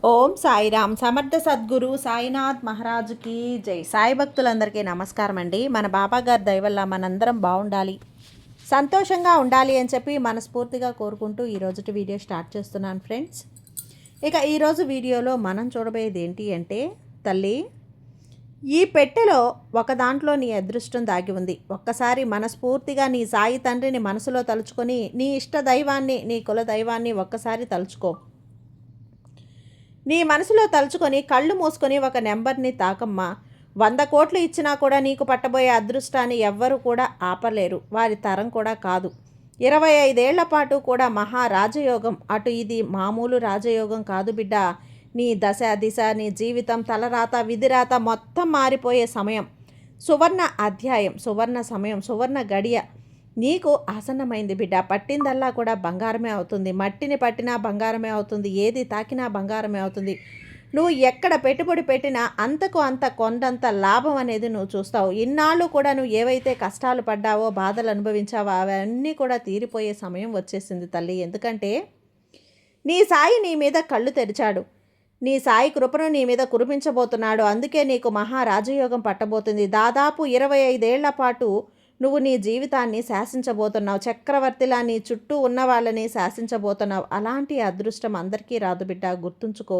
ఓం సాయిరామ్. సమర్థ సద్గురు సాయినాథ్ మహారాజుకి జై. సాయి భక్తులందరికీ నమస్కారం అండి. మన బాబా గారి దయ వల్ల మనందరం బాగుండాలి, సంతోషంగా ఉండాలి అని చెప్పి మనస్ఫూర్తిగా కోరుకుంటూ ఈరోజుటి వీడియో స్టార్ట్ చేస్తున్నాను ఫ్రెండ్స్. ఇక ఈరోజు వీడియోలో మనం చూడబోయేది ఏంటి అంటే, తల్లి ఈ పెట్టెలో ఒక దాంట్లో నీ అదృష్టం దాగి ఉంది. ఒక్కసారి మనస్ఫూర్తిగా నీ సాయి తండ్రిని మనసులో తలుచుకొని, నీ ఇష్ట దైవాన్ని, నీ కుల దైవాన్ని ఒక్కసారి తలుచుకో. నీ మనసులో తలుచుకొని కళ్ళు మూసుకొని ఒక నెంబర్ని తాకమ్మా. 100 కోట్లు ఇచ్చినా కూడా నీకు పట్టబోయే అదృష్టాన్ని ఎవ్వరూ కూడా ఆపలేరు, వారి తరం కూడా కాదు. 25 ఏళ్ల పాటు కూడా మహారాజయోగం. అటు ఇది మామూలు రాజయోగం కాదు బిడ్డ. నీ దశ దిశ, నీ జీవితం, తలరాత, విధిరాత మొత్తం మారిపోయే సమయం. సువర్ణ అధ్యాయం, సువర్ణ సమయం, సువర్ణ గడియ నీకు ఆసన్నమైంది బిడ్డ. పట్టిందల్లా కూడా బంగారమే అవుతుంది. మట్టిని పట్టినా బంగారమే అవుతుంది. ఏది తాకినా బంగారమే అవుతుంది. నువ్వు ఎక్కడ పెట్టుబడి పెట్టినా అంతకు అంత కొండంత లాభం అనేది నువ్వు చూస్తావు. ఇన్నాళ్ళు కూడా నువ్వు ఏవైతే కష్టాలు పడ్డావో, బాధలు అనుభవించావో అవన్నీ కూడా తీరిపోయే సమయం వచ్చేసింది తల్లి. ఎందుకంటే నీ సాయి నీ మీద కళ్ళు తెరిచాడు. నీ సాయి కృపను నీ మీద కురిపించబోతున్నాడు. అందుకే నీకు మహారాజయోగం పట్టబోతుంది. దాదాపు 25 ఏళ్ల పాటు నువ్వు నీ జీవితాన్ని శాసించబోతున్నావు. చక్రవర్తిలా నీ చుట్టూ ఉన్న వాళ్ళని శాసించబోతున్నావు. అలాంటి అదృష్టం అందరికీ రాదు బిడ్డ, గుర్తుంచుకో.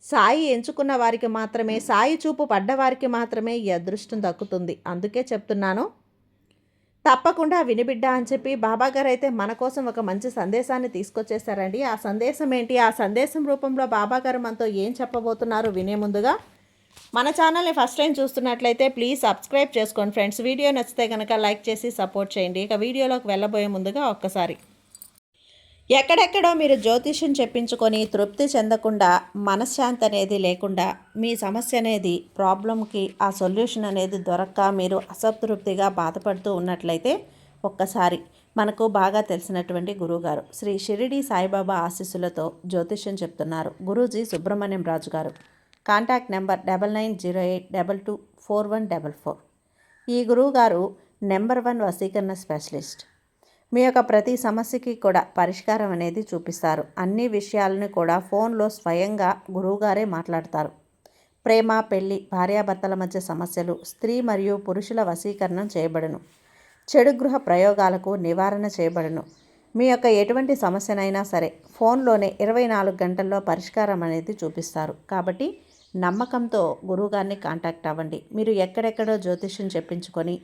సాయి ఎంచుకున్న వారికి మాత్రమే, సాయి చూపు పడ్డవారికి మాత్రమే ఈ అదృష్టం దక్కుతుంది. అందుకే చెప్తున్నాను, తప్పకుండా వినిబిడ్డ అని చెప్పి బాబాగారు అయితే మన కోసం ఒక మంచి సందేశాన్ని తీసుకొచ్చేసారండి. ఆ సందేశం ఏంటి, ఆ సందేశం రూపంలో బాబాగారు మనతో ఏం చెప్పబోతున్నారు వినే ముందుగా మన ఛానల్ని ఫస్ట్ టైం చూస్తున్నట్లయితే ప్లీజ్ సబ్స్క్రైబ్ చేసుకోండి ఫ్రెండ్స్. వీడియో నచ్చితే కనుక లైక్ చేసి సపోర్ట్ చేయండి. ఇక వీడియోలోకి వెళ్ళబోయే ముందుగా ఒక్కసారి, ఎక్కడెక్కడో మీరు జ్యోతిష్యం చెప్పించుకొని తృప్తి చెందకుండా, మనశ్శాంతి అనేది లేకుండా, మీ సమస్య అనేది, ప్రాబ్లంకి ఆ సొల్యూషన్ అనేది దొరక్క మీరు అసంతృప్తిగా బాధపడుతూ ఉన్నట్లయితే ఒక్కసారి మనకు బాగా తెలిసినటువంటి గురువుగారు శ్రీ షిరిడి సాయిబాబా ఆశీస్సులతో జ్యోతిష్యం చెప్తున్నారు గురూజీ సుబ్రహ్మణ్యం రాజు గారు. Contact number 9908224144. ఈ గురువుగారు నెంబర్ 1 వశీకరణ స్పెషలిస్ట్. మీ యొక్క ప్రతి సమస్యకి కూడా పరిష్కారం అనేది చూపిస్తారు. అన్ని విషయాలను కూడా ఫోన్లో స్వయంగా గురువుగారే మాట్లాడతారు. ప్రేమ, పెళ్లి, భార్యాభర్తల మధ్య సమస్యలు, స్త్రీ మరియు పురుషుల వశీకరణం చేయబడును. చెడు గృహ ప్రయోగాలకు నివారణ చేయబడును. మీ యొక్క ఎటువంటి సమస్యనైనా సరే ఫోన్లోనే 24 గంటల్లో పరిష్కారం అనేది చూపిస్తారు. కాబట్టి నమ్మకంతో గురువుగారిని కాంటాక్ట్ అవ్వండి. మీరు ఎక్కడెక్కడో జ్యోతిష్యం చెప్పించుకొని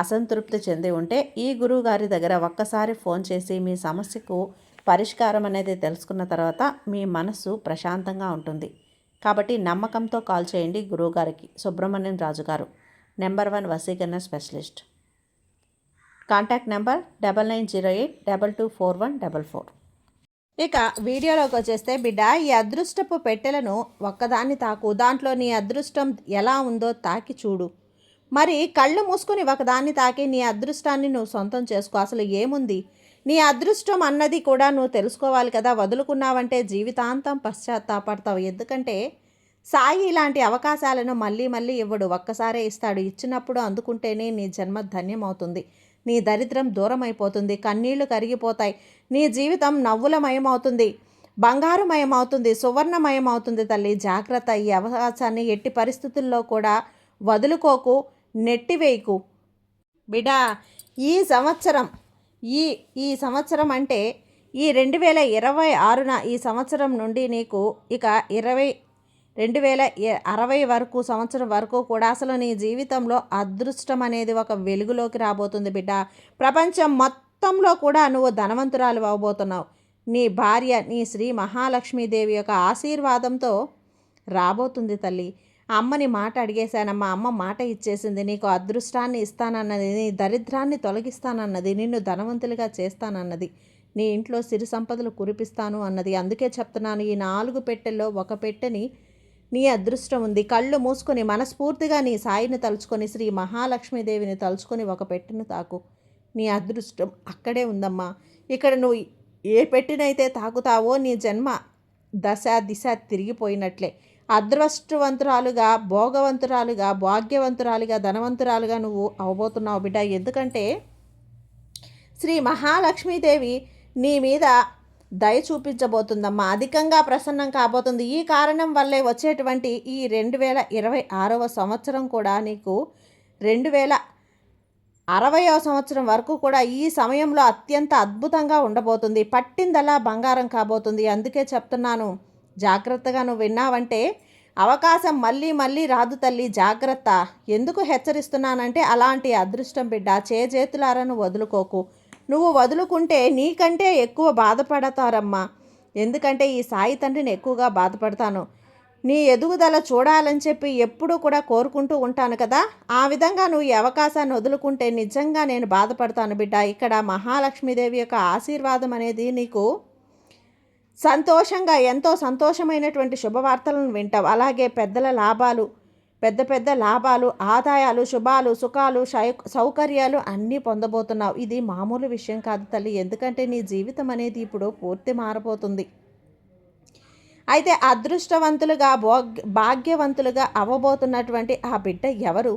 అసంతృప్తి చెంది ఉంటే ఈ గురువుగారి దగ్గర ఒక్కసారి ఫోన్ చేసి మీ సమస్యకు పరిష్కారం అనేది తెలుసుకున్న తర్వాత మీ మనస్సు ప్రశాంతంగా ఉంటుంది. కాబట్టి నమ్మకంతో కాల్ చేయండి గురువుగారికి. సుబ్రహ్మణ్యం రాజు గారు, నెంబర్ 1 వశీకరణ స్పెషలిస్ట్. Contact number 9908224144. ఇక వీడియోలోకి వచ్చేస్తే బిడ్డ, ఈ అదృష్టపు పెట్టెలను ఒక్కదాన్ని తాకు. దాంట్లో నీ అదృష్టం ఎలా ఉందో తాకి చూడు. మరి కళ్ళు మూసుకొని ఒకదాన్ని తాకి నీ అదృష్టాన్ని నువ్వు సొంతం చేసుకో. అసలు ఏముంది నీ అదృష్టం అన్నది కూడా నువ్వు తెలుసుకోవాలి కదా. వదులుకున్నావంటే జీవితాంతం పశ్చాత్తాపడతావు. ఎందుకంటే సాయి ఇలాంటి అవకాశాలను మళ్ళీ మళ్ళీ ఇవ్వడు, ఒక్కసారే ఇస్తాడు. ఇచ్చినప్పుడు అందుకుంటేనే నీ జన్మ ధన్యమవుతుంది. నీ దరిద్రం దూరం అయిపోతుంది. కన్నీళ్లు కరిగిపోతాయి. నీ జీవితం నవ్వులమయమవుతుంది, బంగారుమయమవుతుంది, సువర్ణమయమవుతుంది. తల్లి జాగ్రత్త. ఈ అవకాశాన్ని ఎట్టి పరిస్థితుల్లో కూడా వదులుకోకు, నెట్టివేయకు బిడా. ఈ సంవత్సరం ఈ సంవత్సరం అంటే ఈ 2026న ఈ సంవత్సరం నుండి నీకు ఇక 2060 వరకు సంవత్సరం వరకు కూడా అసలు నీ జీవితంలో అదృష్టం అనేది ఒక వెలుగులోకి రాబోతుంది బిడ్డ. ప్రపంచం మొత్తంలో కూడా నువ్వు ధనవంతురాలు అవ్వబోతున్నావు. నీ భార్య నీ శ్రీ మహాలక్ష్మీదేవి యొక్క ఆశీర్వాదంతో రాబోతుంది తల్లి. అమ్మని మాట అడిగేశానమ్మా, అమ్మ మాట ఇచ్చేసింది. నీకు అదృష్టాన్ని ఇస్తానన్నది, నీ దరిద్రాన్ని తొలగిస్తానన్నది, నిన్ను ధనవంతులుగా చేస్తానన్నది, నీ ఇంట్లో సిరి సంపదలు కురిపిస్తాను అన్నది. అందుకే చెప్తున్నాను, ఈ 4 పెట్టెల్లో ఒక పెట్టెని నీ అదృష్టం ఉంది. కళ్ళు మూసుకొని మనస్ఫూర్తిగా నీ సాయిని తలుచుకొని, శ్రీ మహాలక్ష్మీదేవిని తలుచుకొని ఒక పెట్టెను తాకు. నీ అదృష్టం అక్కడే ఉందమ్మా. ఇక్కడ నువ్వు ఏ పెట్టినైతే తాకుతావో నీ జన్మ దశ దిశ తిరిగిపోయినట్లే. అదృష్టవంతురాలుగా, భోగవంతురాలుగా, భాగ్యవంతురాలుగా, ధనవంతురాలుగా నువ్వు అవబోతున్నావు బిడ్డ. ఎందుకంటే శ్రీ మహాలక్ష్మీదేవి నీ మీద దయ చూపించబోతుందమ్మా. అధికంగా ప్రసన్నం కాబోతుంది. ఈ కారణం వల్లే వచ్చేటువంటి ఈ 2026వ సంవత్సరం కూడా నీకు 2060వ సంవత్సరం వరకు కూడా ఈ సమయంలో అత్యంత అద్భుతంగా ఉండబోతుంది. పట్టిందలా బంగారం కాబోతుంది. అందుకే చెప్తున్నాను, జాగ్రత్తగా నువ్వు విన్నావంటే అవకాశం మళ్ళీ మళ్ళీ రాదు తల్లి, జాగ్రత్త. ఎందుకు హెచ్చరిస్తున్నానంటే అలాంటి అదృష్టం బిడ్డ చేజేతులారా నువ్వు వదులుకోకు. నువ్వు వదులుకుంటే నీకంటే ఎక్కువ బాధపడతారమ్మా. ఎందుకంటే ఈ సాయి తండ్రిని ఎక్కువగా బాధపడతాను. నీ ఎదుగుదల చూడాలని చెప్పి ఎప్పుడూ కూడా కోరుకుంటూ ఉంటాను కదా. ఆ విధంగా నువ్వు ఈ అవకాశాన్ని వదులుకుంటే నిజంగా నేను బాధపడతాను బిడ్డ. ఇక్కడ మహాలక్ష్మీదేవి యొక్క ఆశీర్వాదం అనేది నీకు సంతోషంగా, ఎంతో సంతోషమైనటువంటి శుభవార్తలను వింటావు. అలాగే పెద్దల లాభాలు, పెద్ద పెద్ద లాభాలు, ఆదాయాలు, శుభాలు, సుఖాలు, సౌకర్యాలు అన్నీ పొందబోతున్నావు. ఇది మామూలు విషయం కాదు తల్లి. ఎందుకంటే నీ జీవితం అనేది ఇప్పుడు పూర్తి మారబోతుంది. అయితే అదృష్టవంతులుగా భాగ్యవంతులుగా అవ్వబోతున్నటువంటి ఆ బిడ్డ ఎవరు?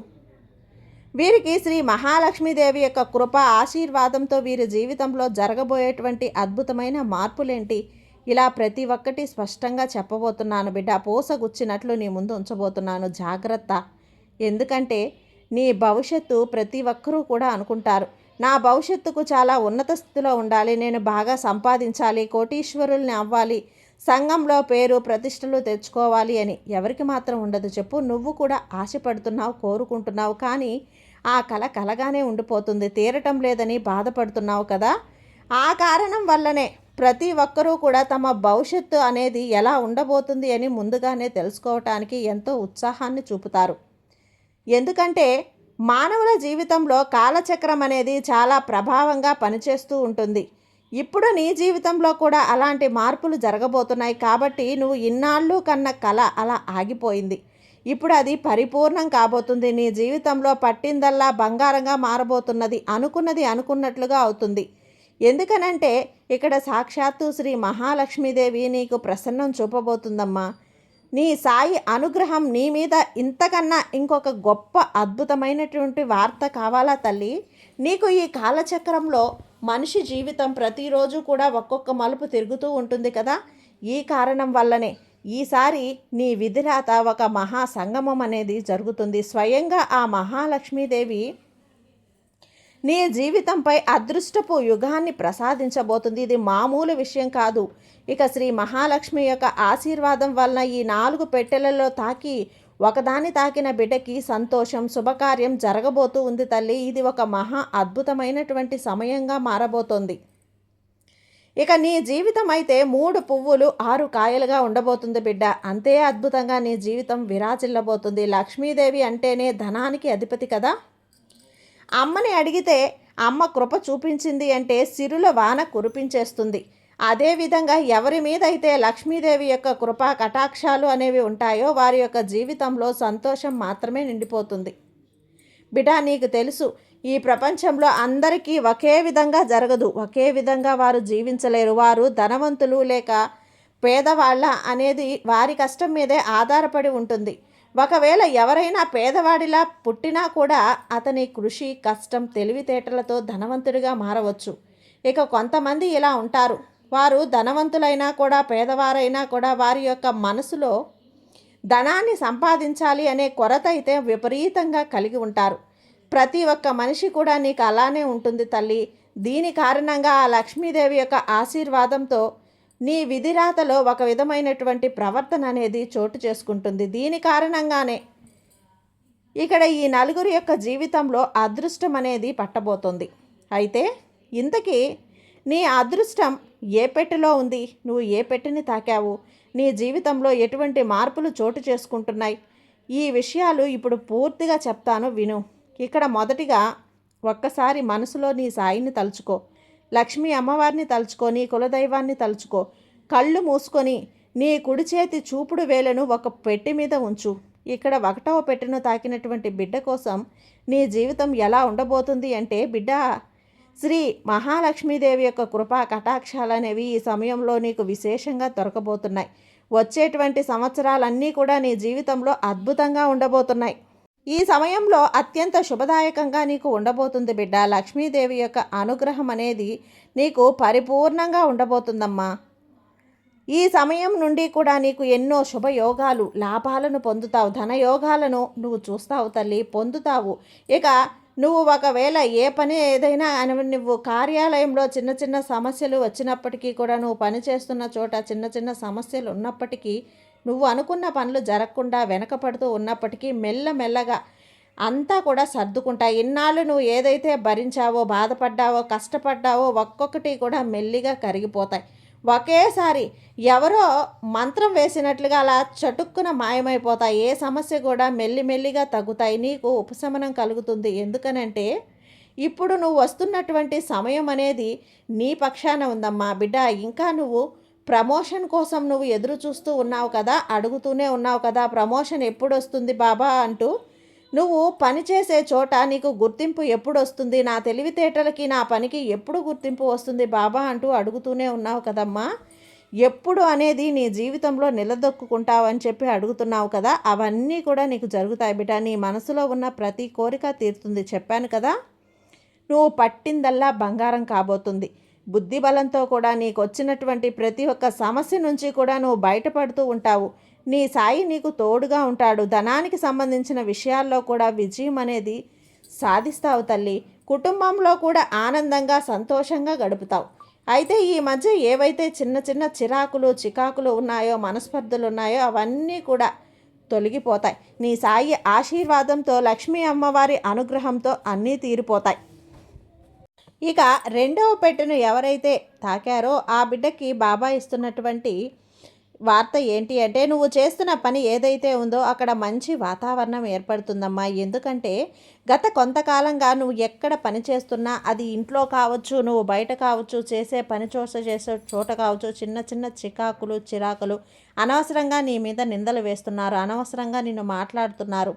వీరికి శ్రీ మహాలక్ష్మీదేవి యొక్క కృప ఆశీర్వాదంతో వీరి జీవితంలో జరగబోయేటువంటి అద్భుతమైన మార్పులేంటి? ఇలా ప్రతి ఒక్కటి స్పష్టంగా చెప్పబోతున్నాను బిడ్డ. పూసగుచ్చినట్లు నీ ముందు ఉంచబోతున్నాను. జాగ్రత్త. ఎందుకంటే నీ భవిష్యత్తు ప్రతి ఒక్కరూ కూడా అనుకుంటారు, నా భవిష్యత్తుకు చాలా ఉన్నత స్థితిలో ఉండాలి, నేను బాగా సంపాదించాలి, కోటీశ్వరుల్ని అవ్వాలి, సంఘంలో పేరు ప్రతిష్టలు తెచ్చుకోవాలి అని. ఎవరికి మాత్రం ఉండదు చెప్పు? నువ్వు కూడా ఆశపడుతున్నావు, కోరుకుంటున్నావు. కానీ ఆ కల కలగానే ఉండిపోతుంది. తీరటం లేదని బాధపడుతున్నావు కదా. ఆ కారణం వల్లనే ప్రతి ఒక్కరూ కూడా తమ భవిష్యత్తు అనేది ఎలా ఉండబోతుంది అని ముందుగానే తెలుసుకోవటానికి ఎంతో ఉత్సాహాన్ని చూపుతారు. ఎందుకంటే మానవుల జీవితంలో కాలచక్రం అనేది చాలా ప్రభావంగా పనిచేస్తూ ఉంటుంది. ఇప్పుడు నీ జీవితంలో కూడా అలాంటి మార్పులు జరగబోతున్నాయి. కాబట్టి నువ్వు ఇన్నాళ్ళు కన్న కల అలా ఆగిపోయింది. ఇప్పుడు అది పరిపూర్ణం కాబోతుంది. నీ జీవితంలో పట్టిందల్లా బంగారంగా మారబోతున్నది. అనుకున్నది అనుకున్నట్లుగా అవుతుంది. ఎందుకనంటే ఇక్కడ సాక్షాత్తు శ్రీ మహాలక్ష్మీదేవి నీకు ప్రసన్నం చూపబోతుందమ్మా. నీ సాయి అనుగ్రహం నీ మీద ఇంతకన్నా ఇంకొక గొప్ప అద్భుతమైనటువంటి వార్త కావాలా తల్లి? నీకు ఈ కాలచక్రంలో మనిషి జీవితం ప్రతిరోజు కూడా ఒక్కొక్క మలుపు తిరుగుతూ ఉంటుంది కదా. ఈ కారణం వల్లనే ఈసారి నీ విధిరాత ఒక మహా సంగమం అనేది జరుగుతుంది. స్వయంగా ఆ మహాలక్ష్మీదేవి నీ జీవితంపై అదృష్టపు యుగాన్ని ప్రసాదించబోతుంది. ఇది మామూలు విషయం కాదు. ఇక శ్రీ మహాలక్ష్మి యొక్క ఆశీర్వాదం వలన ఈ 4 పెట్టెలలో ఒకదాన్ని తాకిన బిడ్డకి సంతోషం, శుభకార్యం జరగబోతూ ఉంది తల్లి. ఇది ఒక మహా అద్భుతమైనటువంటి సమయంగా మారబోతోంది. ఇక నీ జీవితం అయితే 3 పువ్వులు 6 కాయలుగా ఉండబోతుంది బిడ్డ. అంతే అద్భుతంగా నీ జీవితం విరాజిల్లబోతుంది. లక్ష్మీదేవి అంటేనే ధనానికి అధిపతి కదా. అమ్మని అడిగితే అమ్మ కృప చూపించింది అంటే సిరుల వాన కురిపించేస్తుంది. అదేవిధంగా ఎవరి మీద అయితే లక్ష్మీదేవి యొక్క కృపా కటాక్షాలు అనేవి ఉంటాయో వారి యొక్క జీవితంలో సంతోషం మాత్రమే నిండిపోతుంది. బిడ్డ, నీకు తెలుసు, ఈ ప్రపంచంలో అందరికీ ఒకే విధంగా జరగదు. ఒకే విధంగా వారు జీవించలేరు. వారు ధనవంతులు లేక పేదవాళ్ళ అనేది వారి కష్టం మీదే ఆధారపడి ఉంటుంది. ఒకవేళ ఎవరైనా పేదవాడిలా పుట్టినా కూడా అతని కృషి, కష్టం, తెలివితేటలతో ధనవంతుడిగా మారవచ్చు. ఇక కొంతమంది ఇలా ఉంటారు. వారు ధనవంతులైనా కూడా పేదవారైనా కూడా వారి యొక్క మనసులో ధనాన్ని సంపాదించాలి అనే కొరత అయితే విపరీతంగా కలిగి ఉంటారు. ప్రతి ఒక్క మనిషి కూడా నీకు అలానే ఉంటుంది తల్లి. దీని కారణంగా ఆ లక్ష్మీదేవి యొక్క ఆశీర్వాదంతో నీ విధిరాతలో ఒక విధమైనటువంటి ప్రవర్తన అనేది చోటు చేసుకుంటుంది. దీని కారణంగానే ఇక్కడ ఈ 4 యొక్క జీవితంలో అదృష్టం అనేది పట్టబోతుంది. అయితే ఇంతకీ నీ అదృష్టం ఏ పెట్టెలో ఉంది? నువ్వు ఏ పెట్టెని తాకావు? నీ జీవితంలో ఎటువంటి మార్పులు చోటు చేసుకుంటున్నాయి? ఈ విషయాలు ఇప్పుడు పూర్తిగా చెప్తాను, విను. ఇక్కడ మొదటిగా ఒక్కసారి మనసులో నీ సాయిని తలుచుకో. లక్ష్మీ అమ్మవారిని తలుచుకో. నీ కులదైవాన్ని తలుచుకో. కళ్ళు మూసుకొని నీ కుడి చేతి చూపుడు వేలను ఒక పెట్టె మీద ఉంచు. ఇక్కడ 1వ పెట్టెను తాకినటువంటి బిడ్డ కోసం నీ జీవితం ఎలా ఉండబోతుంది అంటే, బిడ్డ, శ్రీ మహాలక్ష్మీదేవి యొక్క కృపా కటాక్షాలు అనేవి ఈ సమయంలో నీకు విశేషంగా దొరకబోతున్నాయి. వచ్చేటువంటి సంవత్సరాలన్నీ కూడా నీ జీవితంలో అద్భుతంగా ఉండబోతున్నాయి. ఈ సమయంలో అత్యంత శుభదాయకంగా నీకు ఉండబోతుంది బిడ్డ. లక్ష్మీదేవి యొక్క అనుగ్రహం అనేది నీకు పరిపూర్ణంగా ఉండబోతుందమ్మా. ఈ సమయం నుండి కూడా నీకు ఎన్నో శుభయోగాలు, లాభాలను పొందుతావు. ధనయోగాలను నువ్వు చూస్తావు తల్లి, పొందుతావు. ఇక నువ్వు ఒకవేళ ఏ పని ఏదైనా నువ్వు కార్యాలయంలో చిన్న చిన్న సమస్యలు వచ్చినప్పటికీ కూడా, నువ్వు పని చేస్తున్న చోట చిన్న చిన్న సమస్యలు ఉన్నప్పటికీ, నువ్వు అనుకున్న పనులు జరగకుండా వెనకపడుతూ ఉన్నప్పటికీ మెల్లమెల్లగా అంతా కూడా సర్దుకుంటాయి. ఇన్నాళ్ళు నువ్వు ఏదైతే భరించావో, బాధపడ్డావో, కష్టపడ్డావో ఒక్కొక్కటి కూడా మెల్లిగా కరిగిపోతాయి. ఒకేసారి ఎవరో మంత్రం వేసినట్లుగా అలా చటుక్కున మాయమైపోతాయి. ఏ సమస్య కూడా మెల్లిమెల్లిగా తగ్గుతాయి. నీకు ఉపశమనం కలుగుతుంది. ఎందుకనంటే ఇప్పుడు నువ్వు వస్తున్నటువంటి సమయం అనేది నీ పక్షాన ఉందమ్మా బిడ్డ. ఇంకా నువ్వు ప్రమోషన్ కోసం నువ్వు ఎదురు చూస్తూ ఉన్నావు కదా, అడుగుతూనే ఉన్నావు కదా, ప్రమోషన్ ఎప్పుడు వస్తుంది బాబా అంటూ. నువ్వు పనిచేసే చోట నీకు గుర్తింపు ఎప్పుడు వస్తుంది, నా తెలివితేటలకి నా పనికి ఎప్పుడు గుర్తింపు వస్తుంది బాబా అంటూ అడుగుతూనే ఉన్నావు కదమ్మా. ఎప్పుడు అనేది నీ జీవితంలో నిలదొక్కుంటావని చెప్పి అడుగుతున్నావు కదా, అవన్నీ కూడా నీకు జరుగుతాయి బిడ్డ. నీ మనసులో ఉన్న ప్రతి కోరిక తీరుతుంది. చెప్పాను కదా, నువ్వు పట్టిందల్లా బంగారం కాబోతుంది. బుద్ధి బలంతో కూడా నీకు వచ్చినటువంటి ప్రతి ఒక్క సమస్య నుంచి కూడా నువ్వు బయటపడుతూ ఉంటావు. నీ సాయి నీకు తోడుగా ఉంటాడు. ధనానికి సంబంధించిన విషయాల్లో కూడా విజయం అనేది సాధిస్తావు తల్లి. కుటుంబంలో కూడా ఆనందంగా సంతోషంగా గడుపుతావు. అయితే ఈ మధ్య ఏవైతే చిన్న చిన్న చికాకులు ఉన్నాయో, మనస్పర్ధలు ఉన్నాయో అవన్నీ కూడా తొలగిపోతాయి. నీ సాయి ఆశీర్వాదంతో, లక్ష్మీ అమ్మవారి అనుగ్రహంతో అన్నీ తీరిపోతాయి. ఇక రెండవ పెట్టెను ఎవరైతే తాకారో ఆ బిడ్డకి బాబా ఇస్తున్నటువంటి వార్త ఏంటి అంటే, నువ్వు చేస్తున్న పని ఏదైతే ఉందో అక్కడ మంచి వాతావరణం ఏర్పడుతుందమ్మా. ఎందుకంటే గత కొంతకాలంగా నువ్వు ఎక్కడ పని చేస్తున్నా, అది ఇంట్లో కావచ్చు, నువ్వు బయట కావచ్చు, చేసే చోట కావచ్చు, చిన్న చిన్న చిరాకులు అనవసరంగా నీ మీద నిందలు వేస్తున్నారు, అనవసరంగా నిన్ను మాట్లాడుతున్నారు,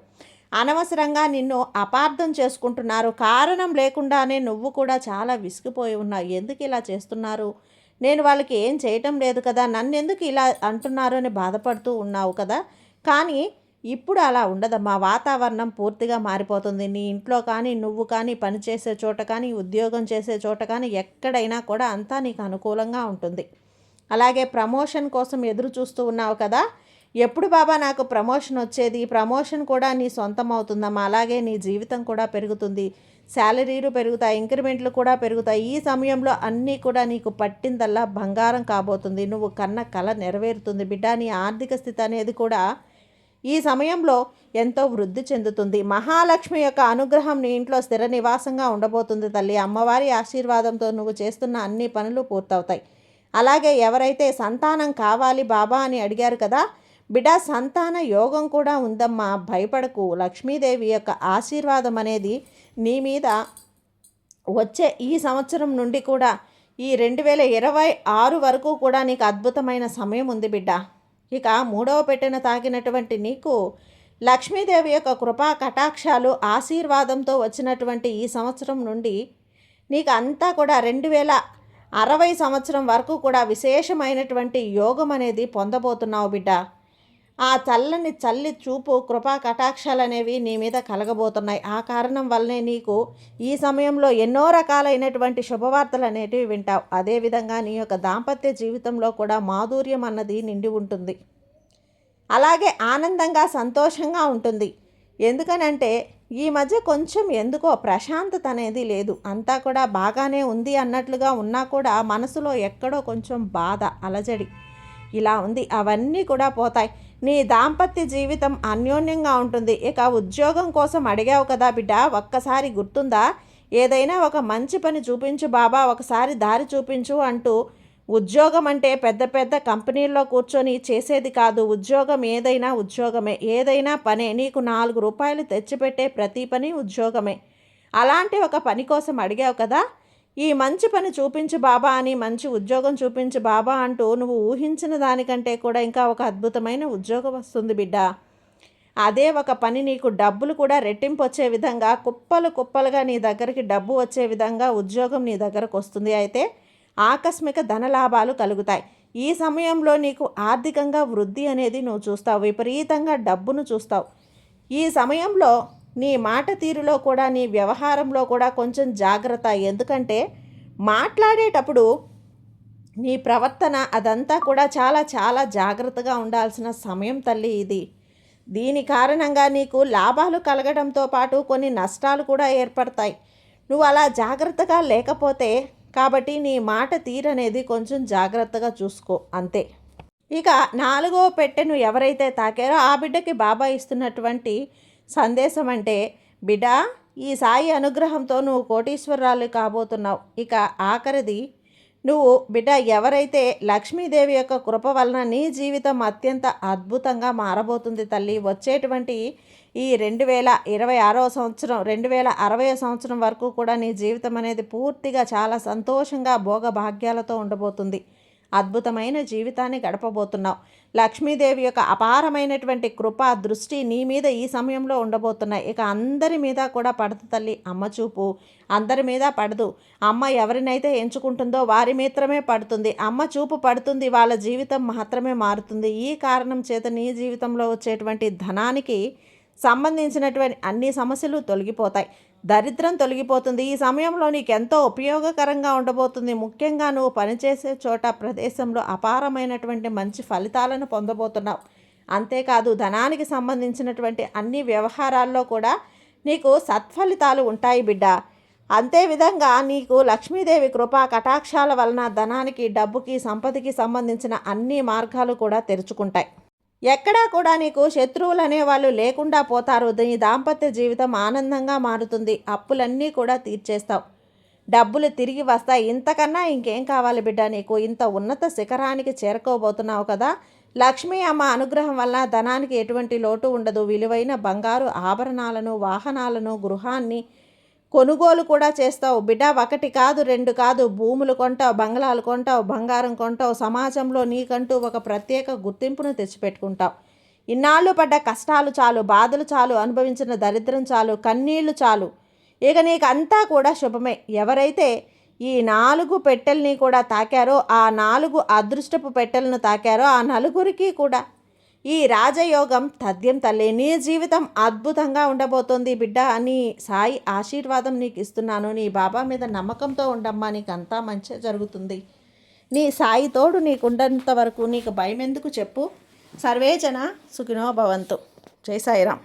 అనవసరంగా నిన్ను అపార్థం చేసుకుంటున్నారు. కారణం లేకుండానే నువ్వు కూడా చాలా విసిగిపోయి ఉన్నావు. ఎందుకు ఇలా చేస్తున్నారు, నేను వాళ్ళకి ఏం చేయటం లేదు కదా, నన్ను ఎందుకు ఇలా అంటున్నారు అని బాధపడుతూ ఉన్నావు కదా. కానీ ఇప్పుడు అలా ఉండదమ్మా. వాతావరణం పూర్తిగా మారిపోతుంది. నీ ఇంట్లో కానీ, నువ్వు కానీ, పనిచేసే చోట కానీ, ఉద్యోగం చేసే చోట కానీ, ఎక్కడైనా కూడా అంతా నీకు అనుకూలంగా ఉంటుంది. అలాగే ప్రమోషన్ కోసం ఎదురు చూస్తూ ఉన్నావు కదా, ఎప్పుడు బాబా నాకు ప్రమోషన్ వచ్చేది, ప్రమోషన్ కూడా నీ సొంతం అవుతుందమ్మా. అలాగే నీ జీవితం కూడా పెరుగుతుంది, శాలరీలు పెరుగుతాయి, ఇంక్రిమెంట్లు కూడా పెరుగుతాయి. ఈ సమయంలో అన్నీ కూడా నీకు పట్టిందల్లా బంగారం కాబోతుంది. నువ్వు కన్న కల నెరవేరుతుంది బిడ్డ. నీ ఆర్థిక స్థితి అనేది కూడా ఈ సమయంలో ఎంతో వృద్ధి చెందుతుంది. మహాలక్ష్మి యొక్క అనుగ్రహం నీ ఇంట్లో స్థిర నివాసంగా ఉండబోతుంది తల్లి. అమ్మవారి ఆశీర్వాదంతో నువ్వు చేస్తున్న అన్ని పనులు పూర్తవుతాయి. అలాగే ఎవరైతే సంతానం కావాలి బాబా అని అడిగారు కదా బిడ్డ, సంతాన యోగం కూడా ఉందమ్మా. భయపడకు. లక్ష్మీదేవి యొక్క ఆశీర్వాదం అనేది నీ మీద వచ్చే ఈ సంవత్సరం నుండి కూడా ఈ 2026 వరకు కూడా నీకు అద్భుతమైన సమయం ఉంది బిడ్డ. ఇక మూడవ పెట్టెను తాకినటువంటి నీకు లక్ష్మీదేవి యొక్క కృపా కటాక్షాలు ఆశీర్వాదంతో వచ్చినటువంటి ఈ సంవత్సరం నుండి నీకు అంతా కూడా 2060 సంవత్సరం వరకు కూడా విశేషమైనటువంటి యోగం అనేది పొందబోతున్నావు బిడ్డ. ఆ చల్లి చూపు, కృపా కటాక్షాలు అనేవి నీ మీద కలగబోతున్నాయి. ఆ కారణం వల్లనే నీకు ఈ సమయంలో ఎన్నో రకాలైనటువంటి శుభవార్తలు అనేటివి వింటావు. అదేవిధంగా నీ యొక్క దాంపత్య జీవితంలో కూడా మాధుర్యం అన్నది నిండి ఉంటుంది. అలాగే ఆనందంగా సంతోషంగా ఉంటుంది. ఎందుకనంటే ఈ మధ్య కొంచెం ఎందుకో ప్రశాంతత అనేది లేదు. అంతా కూడా బాగానే ఉంది అన్నట్లుగా ఉన్నా కూడా మనసులో ఎక్కడో కొంచెం బాధ, అలజడి ఇలా ఉంది. అవన్నీ కూడా పోతాయి. నీ దాంపత్య జీవితం అన్యోన్యంగా ఉంటుంది. ఇక ఉద్యోగం కోసం అడిగావు కదా బిడ్డ, ఒక్కసారి గుర్తుందా? ఏదైనా ఒక మంచి పని చూపించు బాబా, ఒకసారి దారి చూపించు అంటూ. ఉద్యోగం అంటే పెద్ద పెద్ద కంపెనీల్లో కూర్చొని చేసేది కాదు. ఉద్యోగం ఏదైనా ఉద్యోగమే, ఏదైనా పనే. నీకు 4 రూపాయలు తెచ్చిపెట్టే ప్రతి పని ఉద్యోగమే. అలాంటి ఒక పని కోసం అడిగావు కదా, ఈ మంచి పని చూపించు బాబా అని, మంచి ఉద్యోగం చూపించు బాబా అంటూ నువ్వు ఊహించిన దానికంటే కూడా ఇంకా ఒక అద్భుతమైన ఉద్యోగం వస్తుంది బిడ్డ. అదే ఒక పని నీకు డబ్బులు కూడా రెట్టింపు వచ్చే విధంగా, కుప్పలుగా నీ దగ్గరికి డబ్బు వచ్చే విధంగా ఉద్యోగం నీ దగ్గరకు వస్తుంది. అయితే ఆకస్మిక ధనలాభాలు కలుగుతాయి. ఈ సమయంలో నీకు ఆర్థికంగా వృద్ధి అనేది నువ్వు చూస్తావు. విపరీతంగా డబ్బును చూస్తావు. ఈ సమయంలో నీ మాట తీరులో కూడా నీ వ్యవహారంలో కూడా కొంచెం జాగ్రత్త. ఎందుకంటే మాట్లాడేటప్పుడు నీ ప్రవర్తన అదంతా కూడా చాలా చాలా జాగ్రత్తగా ఉండాల్సిన సమయం తల్లి ఇది. దీని కారణంగా నీకు లాభాలు కలగడంతో పాటు కొన్ని నష్టాలు కూడా ఏర్పడతాయి. నువ్వు అలా జాగ్రత్తగా లేకపోతే కాబట్టి నీ మాట తీరనేది కొంచెం జాగ్రత్తగా చూసుకో అంతే. ఇక 4వ పెట్టెను ఎవరైతే తాకారో ఆ బిడ్డకి బాబా ఇస్తున్నటువంటి సందేశం అంటే, బిడ్డ ఈ సాయి అనుగ్రహంతో నువ్వు కోటీశ్వరాలు కాబోతున్నావు. ఇక ఆఖరిది, నువ్వు బిడ్డ ఎవరైతే లక్ష్మీదేవి యొక్క కృప వలన నీ జీవితం అత్యంత అద్భుతంగా మారబోతుంది తల్లి. వచ్చేటువంటి ఈ 2026వ సంవత్సరం 2060వ సంవత్సరం వరకు కూడా నీ జీవితం అనేది పూర్తిగా చాలా సంతోషంగా భోగభాగ్యాలతో ఉండబోతుంది. అద్భుతమైన జీవితాన్ని గడపబోతున్నావు. లక్ష్మీదేవి యొక్క అపారమైనటువంటి కృప దృష్టి నీ మీద ఈ సమయంలో ఉండబోతున్నాయి. ఇక అందరి మీద కూడా పడదు తల్లి అమ్మ చూపు. అందరి మీద పడదు. అమ్మ ఎవరినైతే ఎంచుకుంటుందో వారి మాత్రమే పడుతుంది. అమ్మ చూపు పడుతుంది, వాళ్ళ జీవితం మాత్రమే మారుతుంది. ఈ కారణం చేత నీ జీవితంలో వచ్చేటువంటి ధనానికి సంబంధించినటువంటి అన్ని సమస్యలు తొలగిపోతాయి. దరిద్రం తొలగిపోతుంది. ఈ సమయంలో నీకు ఎంతో ఉపయోగకరంగా ఉండబోతుంది. ముఖ్యంగా నువ్వు పనిచేసే చోట ప్రదేశంలో అపారమైనటువంటి మంచి ఫలితాలను పొందబోతున్నావు. అంతేకాదు ధనానికి సంబంధించినటువంటి అన్ని వ్యవహారాల్లో కూడా నీకు సత్ఫలితాలు ఉంటాయి బిడ్డ. అంతేవిధంగా నీకు లక్ష్మీదేవి కృపా కటాక్షాల వలన ధనానికి, డబ్బుకి, సంపదకి సంబంధించిన అన్ని మార్గాలు కూడా తెరుచుకుంటాయి. ఎక్కడా కూడా నీకు శత్రువులు అనేవాళ్ళు లేకుండా పోతారు. నీ దాంపత్య జీవితం ఆనందంగా మారుతుంది. అప్పులన్నీ కూడా తీర్చేస్తావు. డబ్బులు తిరిగి వస్తాయి. ఇంతకన్నా ఇంకేం కావాలి బిడ్డ నీకు? ఇంత ఉన్నత శిఖరానికి చేరుకోబోతున్నావు కదా. లక్ష్మీ అమ్మ అనుగ్రహం వల్ల ధనానికి ఎటువంటి లోటు ఉండదు. విలువైన బంగారు ఆభరణాలను, వాహనాలను, గృహాన్ని కొనుగోలు కూడా చేస్తావు బిడ్డ. 1 కాదు 2 కాదు, భూములు కొంటావు, బంగ్లాలు కొంటావు, బంగారం కొంటావు. సమాజంలో నీకంటూ ఒక ప్రత్యేక గుర్తింపును తెచ్చిపెట్టుకుంటావు. ఇన్నాళ్ళు పడ్డ కష్టాలు చాలు, బాధలు చాలు, అనుభవించిన దరిద్రం చాలు, కన్నీళ్లు చాలు. ఇక నీకు అంతా కూడా శుభమే. ఎవరైతే ఈ 4 పెట్టెల్ని కూడా తాకారో, ఆ 4 అదృష్టపు పెట్టెలను తాకారో ఆ నలుగురికి కూడా ఈ రాజయోగం తథ్యం తల్లి. నీ జీవితం అద్భుతంగా ఉండబోతోంది బిడ్డ అని సాయి ఆశీర్వాదం నీకు ఇస్తున్నాను. నీ బాబా మీద నమ్మకంతో ఉండమ్మా, నీకు అంతా మంచి జరుగుతుంది. నీ సాయి తోడు నీకుండంత వరకు నీకు భయం ఎందుకు చెప్పు. సర్వేజన సుఖినో భవంతు. జై సాయిరాం.